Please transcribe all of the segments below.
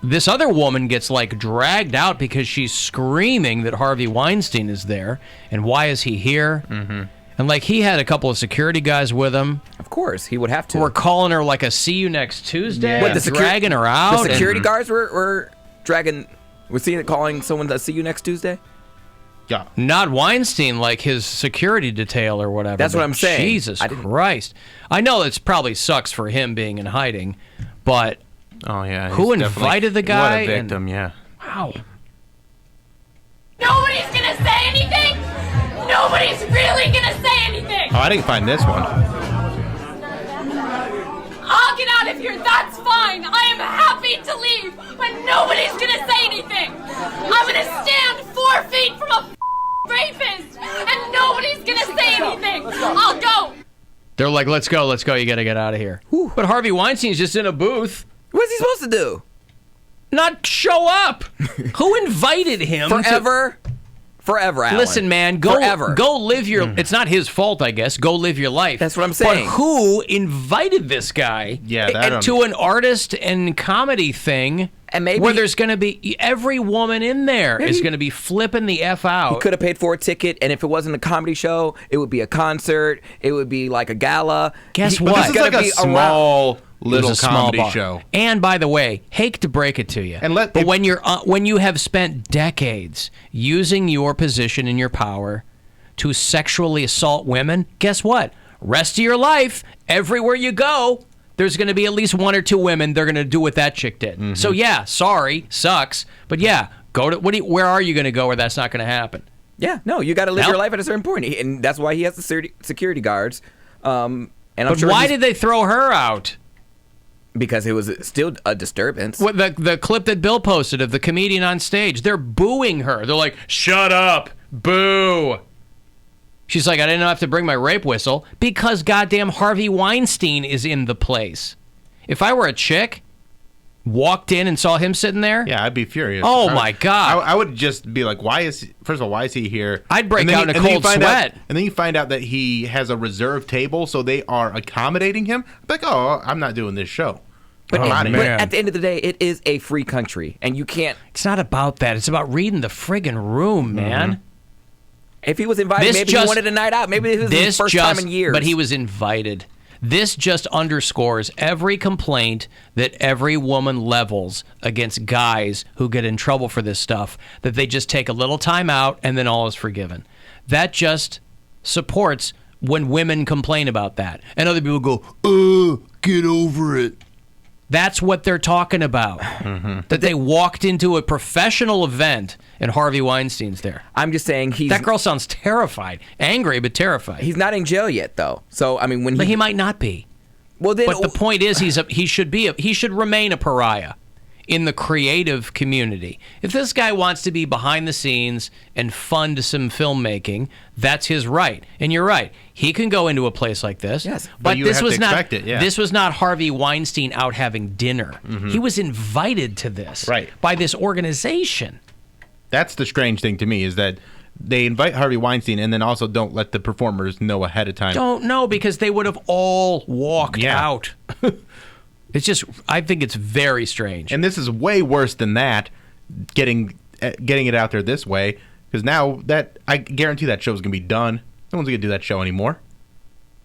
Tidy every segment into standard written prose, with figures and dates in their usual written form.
this other woman gets, like, dragged out because she's screaming that Harvey Weinstein is there. And why is he here? Mm-hmm. And, like, he had a couple of security guys with him. Of course, he would have to. Who were calling her, like, a see you next Tuesday. Yeah. What, dragging her out. The security guards were dragging... We're seeing it calling someone to see you next Tuesday? Yeah. Not Weinstein, like his security detail or whatever. That's what I'm saying. Jesus Christ. I know it probably sucks for him being in hiding, but Oh, yeah. who invited the guy? What a victim, yeah. Wow. Nobody's gonna say anything? Nobody's really gonna say anything! Oh, I didn't find this one. I'll get out of here, that's fine! I am happy to leave, but nobody's gonna say anything! I'm gonna stand 4 feet from a rapist, and nobody's gonna say anything! I'll go! They're like, let's go, you gotta get out of here. Whew. But Harvey Weinstein's just in a booth. What's he supposed to do? Not show up. Who invited him? Forever, Alan. Listen, man, go live your... It's not his fault, I guess. Go live your life. That's what I'm saying. But who invited this guy to an artist and comedy thing and maybe where there's going to be... Every woman in there is going to be flipping the F out. He could have paid for a ticket, and if it wasn't a comedy show, it would be a concert. It would be like a gala. Guess But what? this is like a small little comedy bar. show. And by the way, hate to break it to you, but when you have spent decades using your position and your power to sexually assault women, guess what? Rest of your life, everywhere you go, there's going to be at least 1 or 2 women they're going to do what that chick did. Mm-hmm. So yeah, sorry, sucks, but yeah, go to where are you going to go where that's not going to happen? Yeah, no, you got to live your life at a certain point, and that's why he has the security guards. And I'm but sure why did they throw her out? Because it was still a disturbance. What, the clip that Bill posted of the comedian on stage, they're booing her. They're like, shut up, boo. She's like, I didn't have to bring my rape whistle because goddamn Harvey Weinstein is in the place. If I were a chick, walked in and saw him sitting there. Yeah, I'd be furious. Oh, my God. I would just be like, first of all, why is he here? I'd break out in a cold sweat. And then you find out that he has a reserved table, so they are accommodating him. I'm like, oh, I'm not doing this show. But at the end of the day, it is a free country, and you can't... It's not about that. It's about reading the friggin' room, man. Mm-hmm. If he was invited, maybe he wanted a night out. Maybe this was his first time in years. But he was invited. This just underscores every complaint that every woman levels against guys who get in trouble for this stuff, that they just take a little time out and then all is forgiven. That just supports when women complain about that. And other people go, get over it. That's what they're talking about. Mm-hmm. That they walked into a professional event and Harvey Weinstein's there. I'm just saying that girl sounds terrified. Angry, but terrified. He's not in jail yet, though. So, I mean, but he might not be. Well, then... But the point is, he should remain a pariah in the creative community. If this guy wants to be behind the scenes and fund some filmmaking, that's his right. And you're right. He can go into a place like this. Yes. But you this have was to not expect it, yeah. This was not Harvey Weinstein out having dinner. Mm-hmm. He was invited to this by this organization. That's the strange thing to me, is that they invite Harvey Weinstein and then also don't let the performers know ahead of time. Don't know, because they would have all walked out. It's just, I think it's very strange. And this is way worse than that, getting it out there this way, because now that, I guarantee that show's going to be done. No one's going to do that show anymore.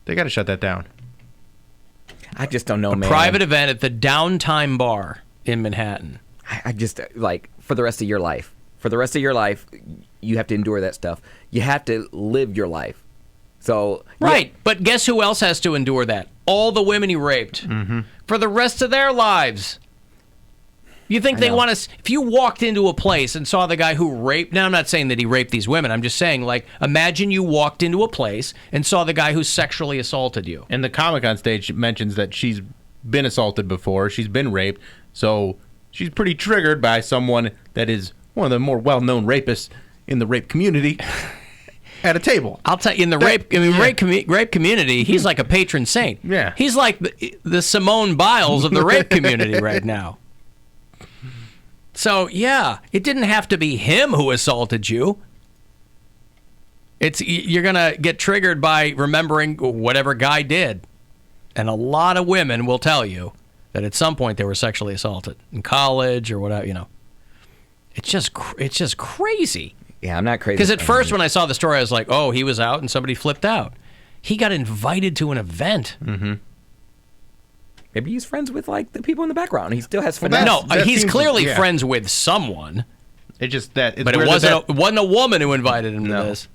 They got to shut that down. I just don't know, man. A private event at the Downtime Bar in Manhattan. I just, like, for the rest of your life. For the rest of your life, you have to endure that stuff. You have to live your life. So right, but guess who else has to endure that? All the women he raped for the rest of their lives. You think they want to? If you walked into a place and saw the guy who raped, now I'm not saying that he raped these women. I'm just saying, like, imagine you walked into a place and saw the guy who sexually assaulted you. And the comic on stage mentions that she's been assaulted before. She's been raped, so she's pretty triggered by someone that is one of the more well-known rapists in the rape community. At a table. I'll tell you, in the rape community, he's like a patron saint. Yeah. He's like the Simone Biles of the rape community right now. So, yeah, it didn't have to be him who assaulted you. You're going to get triggered by remembering whatever guy did. And a lot of women will tell you that at some point they were sexually assaulted in college or whatever, you know. It's just crazy. Yeah, I'm not crazy. Because at first when I saw the story, I was like, oh, he was out and somebody flipped out. He got invited to an event. Mm-hmm. Maybe he's friends with, like, the people in the background. He still has Well, finesse. No, that he's seems- clearly yeah. friends with someone, It's just that. It's but it weird wasn't a woman who invited him No. to this.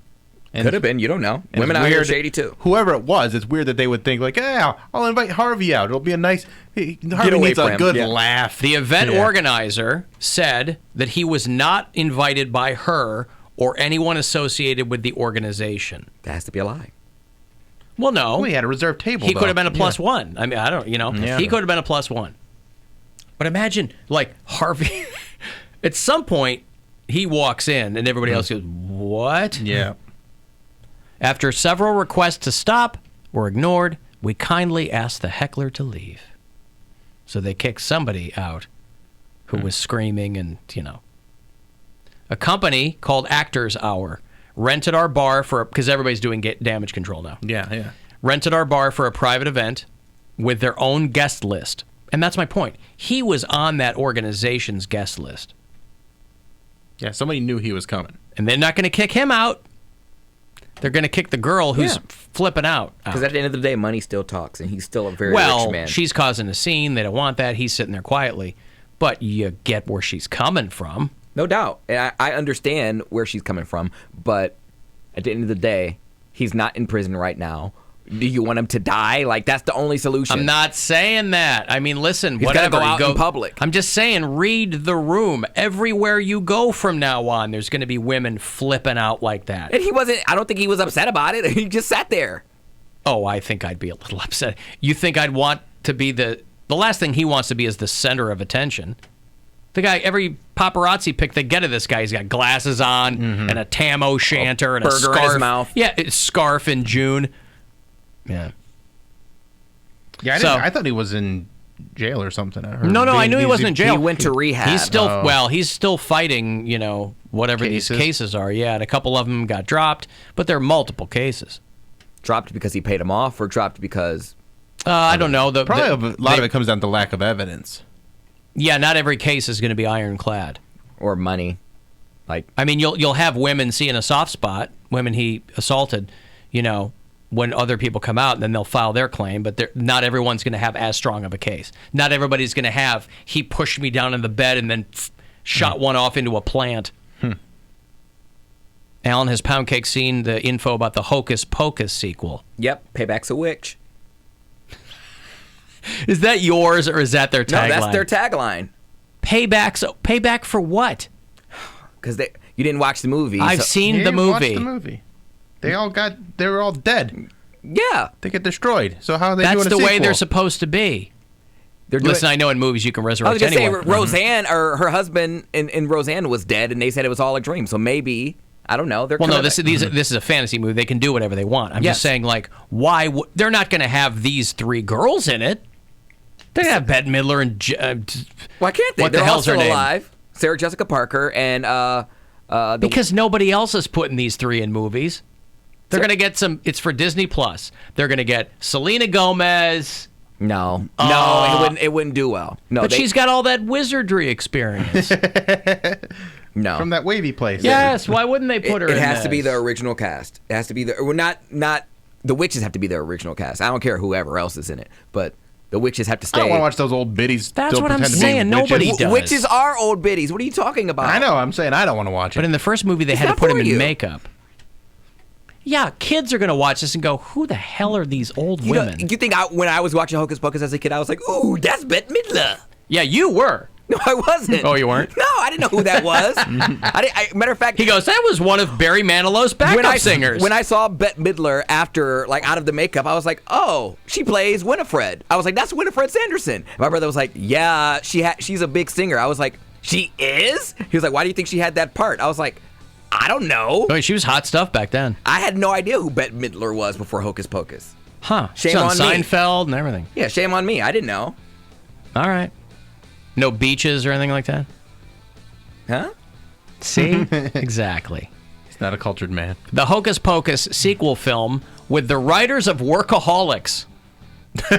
and- Could have been. You don't know. and Women it's out here are weird- shady, too. Whoever it was, it's weird that they would think like, yeah, I'll invite Harvey out. It'll be a nice. Harvey away needs for a him. good Yeah. laugh. The event Yeah. organizer said that he was not invited by her or anyone associated with the organization. That has to be a lie. Well, no. Oh, he had a reserved table. He though. could have been a Yeah. plus one. I mean, I don't, you know, Yeah. he could have been a plus one. But imagine, like, Harvey, at some point, he walks in and everybody else goes, what? Yeah. After several requests to stop were ignored, we kindly asked the heckler to leave. So they kicked somebody out who was screaming and, you know. A company called Actors Hour rented our bar for, because everybody's doing damage control now. Yeah. Rented our bar for a private event with their own guest list. And that's my point. He was on that organization's guest list. Yeah. Somebody knew he was coming. And they're not going to kick him out. They're going to kick the girl who's Yeah. flipping out. Because at the end of the day, money still talks, and he's still a very Well, rich man. she's causing a scene. They don't want that. He's sitting there quietly. But you get where she's coming from. No doubt. And I understand where she's coming from, but at the end of the day, he's not in prison right now. Do you want him to die? Like, that's the only solution. I'm not saying that. I mean, listen, He's whatever. gotta go out you in public. I'm just saying, read the room. Everywhere you go from now on, there's going to be women flipping out like that. And he wasn't, I don't think he was upset about it. He just sat there. Oh, I think I'd be a little upset. You think I'd want to be the last thing he wants to be is the center of attention. The guy, every paparazzi pic they get of this guy, he's got glasses on and a tam o'shanter and a burger in scarf. his mouth. Yeah, a scarf in June. Yeah. Yeah. I thought he was in jail or something. No, I knew he wasn't in jail. He went to rehab. He's still Oh. he's still fighting, you know, whatever Cases. these cases are. Yeah, and a couple of them got dropped, but there are multiple cases. Dropped because he paid him off, or dropped because... I don't know. Probably a lot of it comes down to lack of evidence. Yeah, not every case is going to be ironclad. Or money. Like, I mean, you'll have women seeing a soft spot, women he assaulted, you know, when other people come out, and then they'll file their claim, but not everyone's going to have as strong of a case. Not everybody's going to have, he pushed me down in the bed and then shot one off into a plant. Alan, has Poundcake seen the info about the Hocus Pocus sequel? yep, payback's a witch. Is that yours, or is that their tagline? No, that's their tagline. Payback for what? Because you didn't watch the movie. I've so- seen Yeah, the watch movie. the movie. They were all dead. Yeah. They get destroyed. So how are they doing That's a the way sequel? they're supposed to be. They're doing, Listen, I know in movies you can I was resurrect going to say, anyone. Roseanne, or her husband in Roseanne was dead, and they said it was all a dream. So maybe, I don't know. They're Well, no, coming this back. is a fantasy movie. They can do whatever they want. I'm Yes. just saying, like, why? They're not going to have these three girls in it. They have Bette Midler and Why can't they? What the They're all hell's her still name? alive. Sarah Jessica Parker and because nobody else is putting these three in movies. They're going to get some. It's for Disney Plus. They're going to get Selena Gomez. No, Uh, it wouldn't do well. No, But she's got all that wizardry experience. no. from that wavy place. Yes, why wouldn't they put her in It has to be this? the original cast. It has to be not the witches have to be the original cast. I don't care whoever else is in it, but the witches have to I stay. don't want to watch those old biddies. That's still what I'm pretend to be saying. witches. Nobody does. Witches are old biddies. What are you talking about? I know. I'm saying I don't want to watch it. But in the first movie, they had to not put him for in you. makeup. Yeah, kids are going to watch this and go, who the hell are these old You know, women? you think when I was watching Hocus Pocus as a kid, I was like, ooh, that's Bette Midler. Yeah, you were. No, I wasn't. Oh, you weren't? No, I didn't know who that was. Matter of fact, He goes, that was one of Barry Manilow's backup singers. When I saw Bette Midler after, like, out of the makeup, I was like, oh, she plays Winifred. I was like, that's Winifred Sanderson. My brother was like, yeah, she's a big singer. I was like, she is? He was like, why do you think she had that part? I was like, I don't know. Oh, she was hot stuff back then. I had no idea who Bette Midler was before Hocus Pocus. Huh. Shame She's on on me. Seinfeld and everything. Yeah, shame on me. I didn't know. All right. No beaches or anything like that? Huh? See? Exactly. He's not a cultured man. The Hocus Pocus sequel film with the writers of Workaholics.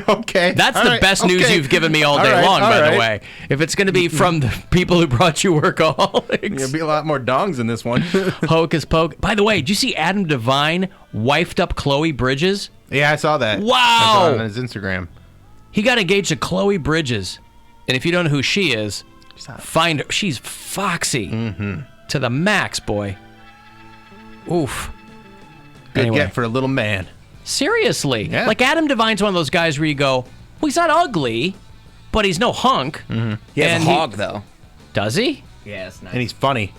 Okay. That's All the right. best news Okay. you've given me all All day right. long, All by right. the way. If it's going to be from the people who brought you Workaholics. There'll be a lot more dongs in this one. Hocus Pocus. By the way, did you see Adam Devine wifed up Chloe Bridges? Yeah, I saw that. Wow. I saw it on his Instagram. He got engaged to Chloe Bridges. And if you don't know who she is, hot. find her. She's foxy to the max, boy. Oof. Good Anyway. get for a little man. Seriously. Yeah. Like Adam Devine's one of those guys where you go, well, he's not ugly, but he's no hunk. He has And a hog, though. Does he? Yeah, it's nice. And he's funny.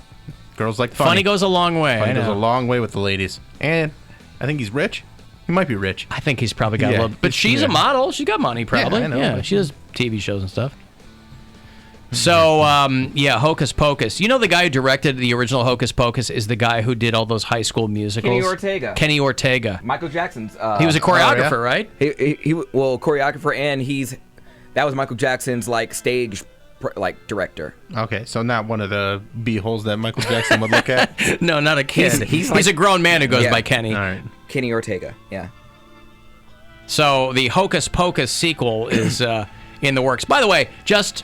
Girls like funny. Funny goes a long way. Funny I goes a know. long way with the ladies. And I think he's rich. He might be rich. I think he's probably got Yeah. a little. But she's Yeah. a model. She's got money, probably. I know, but- she does TV shows and stuff. So, yeah, Hocus Pocus. You know the guy who directed the original Hocus Pocus is the guy who did all those high school musicals? Kenny Ortega. Kenny Ortega. Michael Jackson's. He was a choreographer, yeah? right? Well, choreographer, and that was Michael Jackson's like stage director. Okay, so not one of the beeholes that Michael Jackson would look at. No, not a kid. He's He's like- a grown man who goes Yeah. by Kenny. All right. Kenny Ortega. Yeah. So the Hocus Pocus sequel is in the works. By the way, just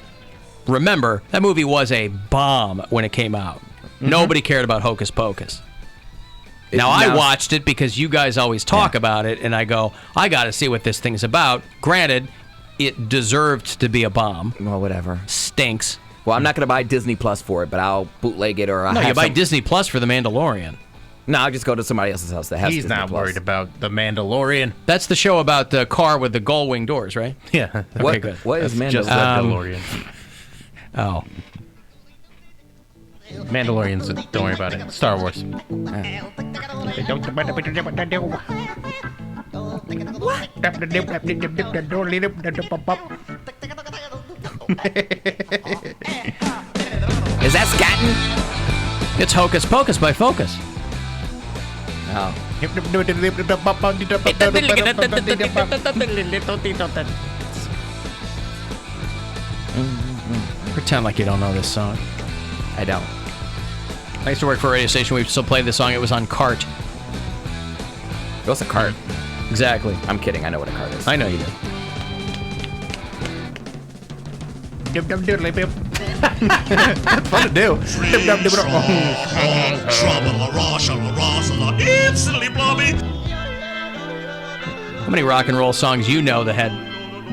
remember, that movie was a bomb when it came out. Nobody cared about Hocus Pocus. Now, I watched it because you guys always talk about it, and I go, I got to see what this thing's about. Granted, it deserved to be a bomb. Well, whatever. Stinks. Well, I'm not gonna buy Disney Plus for it, but I'll bootleg it or I'll No, have you buy some- Disney Plus for The Mandalorian. No, I'll just go to somebody else's house that has He's Disney not Plus. worried about the Mandalorian. That's the show about the car with the gull wing doors, right? Yeah. What? Okay, good. What is That's just Mandalorian? Mandalorian. Oh. Mandalorians, don't worry about it. Star Wars. Is that scatting? It's Hocus Pocus by Focus. Oh. Pretend like you don't know this song. I don't. I used to work for a radio station. We still played this song. It was on cart. What's a cart? Exactly. I'm kidding. I know what a cart is. I know you did. Fun to do. How many rock and roll songs you know that had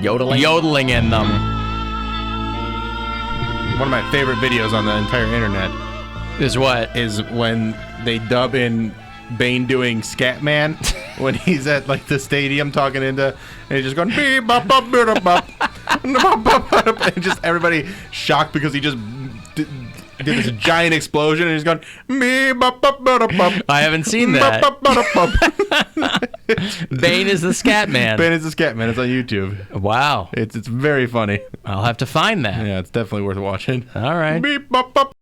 Yodeling? yodeling in them? One of my favorite videos on the entire internet Is what? is when they dub in Bane doing Scatman when he's at like the stadium talking into, and he's just going beep bop bop bop bop, and just everybody shocked because he just did this giant explosion, and he's going beep bop bop bop bop. I haven't seen that. Bane is the scat man. Bane is the Scatman. It's on YouTube. Wow. It's very funny. I'll have to find that. Yeah, it's definitely worth watching. All right. Beep bop bop.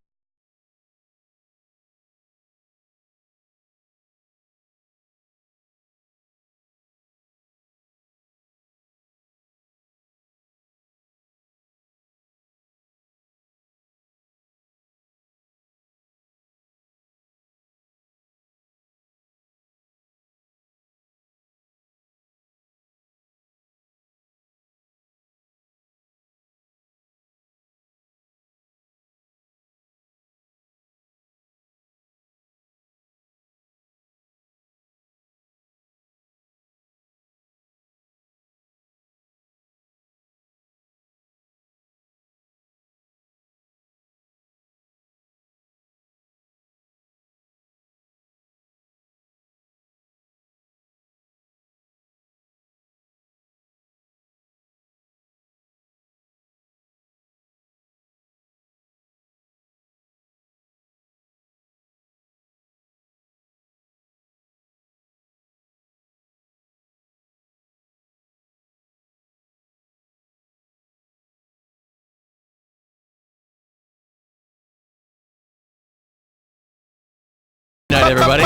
Good night, everybody.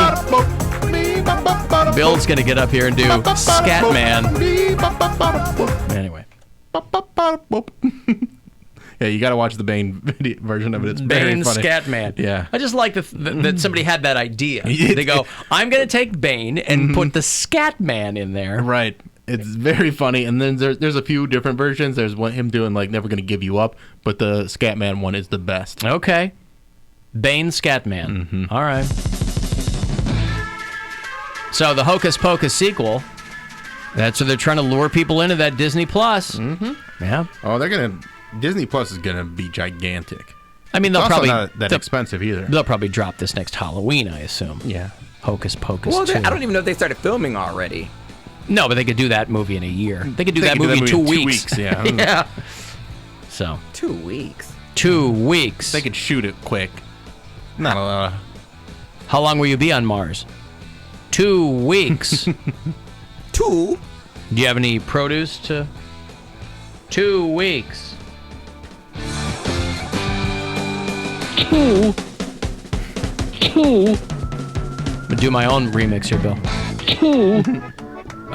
Bill's going to get up here and do Scatman. Anyway. Yeah, you got to watch the Bane version of it. It's very Bane funny. Scatman. Yeah. I just like that somebody had that idea. Yeah. They go, I'm going to take Bane and put the Scatman in there. Right. It's very funny, and then there's a few different versions. There's him doing like "Never Gonna Give You Up," but the Scatman one is the best. Okay, Bane Scatman. Mm-hmm. All right. So the Hocus Pocus sequel. That's what they're trying to lure people into, that Disney Plus. Mm-hmm. Yeah. Oh, Disney Plus is gonna be gigantic. I mean, they'll It's also probably not that expensive either. They'll probably drop this next Halloween, I assume. Yeah. Hocus Pocus. Well, 2. I don't even know if they started filming already. No, but they could do that movie in a year. They could do They that could movie in 2 in 2 weeks. weeks, yeah. Yeah. So 2 weeks. 2 weeks. They could shoot it quick. Not a lot. How long will you be on Mars? 2 weeks. 2? Do you have any produce to? 2 weeks. 2. I'm gonna do my own remix here, Bill. 2.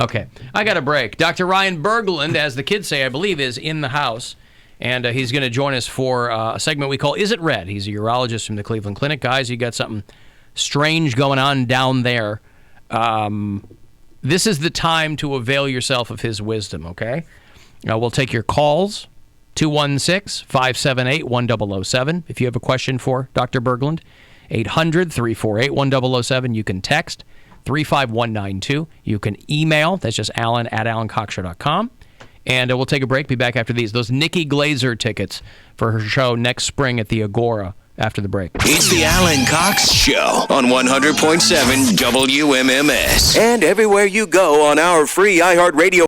Okay, I got a break. Dr. Ryan Berglund, as the kids say, I believe, is in the house, and he's going to join us for a segment we call "Is It Red?" He's a urologist from the Cleveland Clinic. Guys, you got something strange going on down there. This is the time to avail yourself of his wisdom, okay? We'll take your calls, 216-578-1007. If you have a question for Dr. Berglund, 800-348-1007. You can text 35192. You can email, that's just Alan at AlanCoxShow.com. And we'll take a break, be back after these. Those Nikki Glazer tickets for her show next spring at the Agora after the break. It's the Alan Cox Show on 100.7 WMMS. And everywhere you go on our free iHeartRadio